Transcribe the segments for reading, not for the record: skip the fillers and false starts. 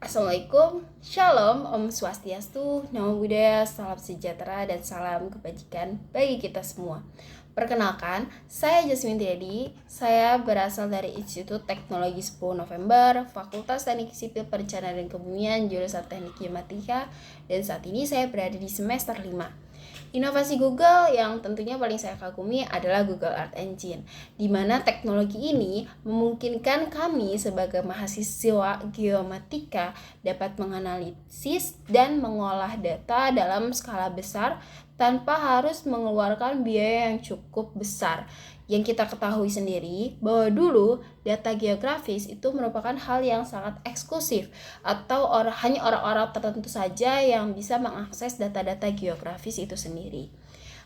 Assalamualaikum, Shalom, Om Swastiastu, Namo Buddhaya, salam sejahtera dan salam kebajikan bagi kita semua. Perkenalkan, saya Jasmine Triadi, saya berasal dari Institut Teknologi 10 November, Fakultas Teknik Sipil Perencanaan dan Kebumian, jurusan Teknik Geomatika, dan saat ini saya berada di semester 5. Inovasi Google yang tentunya paling saya kagumi adalah Google Earth Engine, di mana teknologi ini memungkinkan kami sebagai mahasiswa geomatika dapat menganalisis dan mengolah data dalam skala besar tanpa harus mengeluarkan biaya yang cukup besar. Yang kita ketahui sendiri bahwa dulu data geografis itu merupakan hal yang sangat eksklusif atau hanya orang-orang tertentu saja yang bisa mengakses data-data geografis itu sendiri.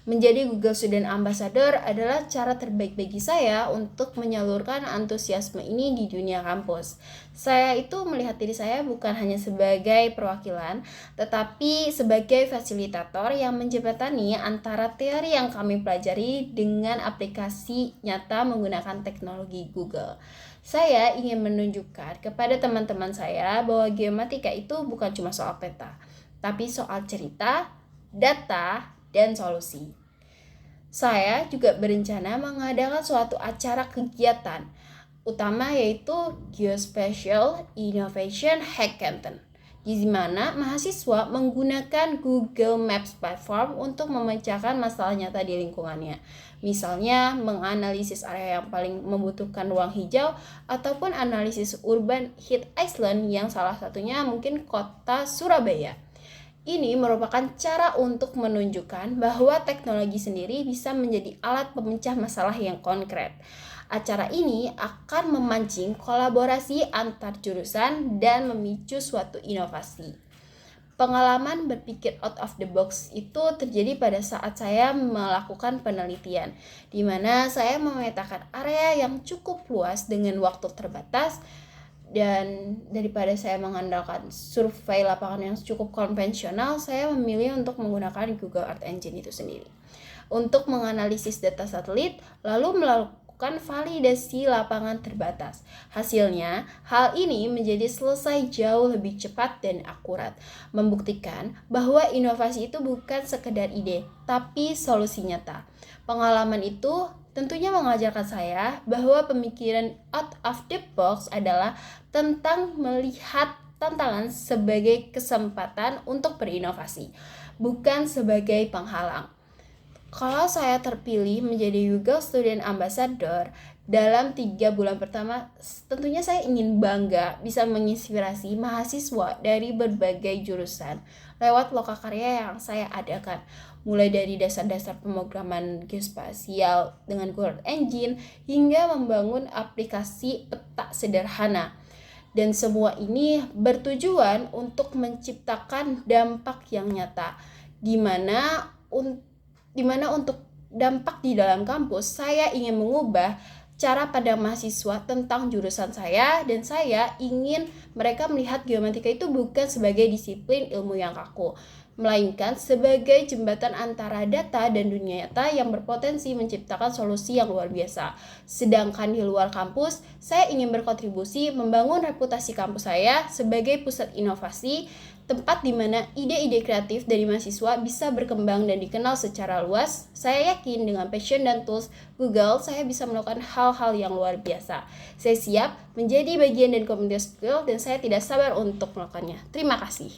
Menjadi Google Student Ambassador adalah cara terbaik bagi saya untuk menyalurkan antusiasme ini di dunia kampus. Saya itu melihat diri saya bukan hanya sebagai perwakilan, tetapi sebagai fasilitator yang menjembatani antara teori yang kami pelajari dengan aplikasi nyata menggunakan teknologi Google. Saya ingin menunjukkan kepada teman-teman saya bahwa geomatika itu bukan cuma soal peta, tapi soal cerita, data, dan solusi. Saya juga berencana mengadakan suatu acara kegiatan utama yaitu Geospatial Innovation Hackathon, di mana mahasiswa menggunakan Google Maps platform untuk memecahkan masalah nyata di lingkungannya. Misalnya menganalisis area yang paling membutuhkan ruang hijau ataupun analisis urban heat island yang salah satunya mungkin kota Surabaya. Ini merupakan cara untuk menunjukkan bahwa teknologi sendiri bisa menjadi alat pemecah masalah yang konkret. Acara ini akan memancing kolaborasi antar jurusan dan memicu suatu inovasi. Pengalaman berpikir out of the box itu terjadi pada saat saya melakukan penelitian, di mana saya memetakan area yang cukup luas dengan waktu terbatas. Dan daripada saya mengandalkan survei lapangan yang cukup konvensional, saya memilih untuk menggunakan Google Earth Engine itu sendiri untuk menganalisis data satelit, lalu melakukan validasi lapangan terbatas. Hasilnya, hal ini menjadi selesai jauh lebih cepat dan akurat, membuktikan bahwa inovasi itu bukan sekedar ide, tapi solusi nyata. Pengalaman itu tentunya mengajarkan saya bahwa pemikiran out of the box adalah tentang melihat tantangan sebagai kesempatan untuk berinovasi, bukan sebagai penghalang. Kalau saya terpilih menjadi Google Student Ambassador dalam 3 bulan pertama, tentunya saya ingin bangga bisa menginspirasi mahasiswa dari berbagai jurusan lewat lokakarya yang saya adakan, mulai dari dasar-dasar pemrograman geospasial dengan Google Engine hingga membangun aplikasi peta sederhana. Dan semua ini bertujuan untuk menciptakan dampak yang nyata, di mana untuk dampak di dalam kampus, saya ingin mengubah cara pandang mahasiswa tentang jurusan saya, dan saya ingin mereka melihat geomatika itu bukan sebagai disiplin ilmu yang kaku, melainkan sebagai jembatan antara data dan dunia nyata yang berpotensi menciptakan solusi yang luar biasa. Sedangkan di luar kampus, saya ingin berkontribusi membangun reputasi kampus saya sebagai pusat inovasi, tempat di mana ide-ide kreatif dari mahasiswa bisa berkembang dan dikenal secara luas. Saya yakin dengan passion dan tools Google, saya bisa melakukan hal-hal yang luar biasa. Saya siap menjadi bagian dari komunitas Google dan saya tidak sabar untuk melakukannya. Terima kasih.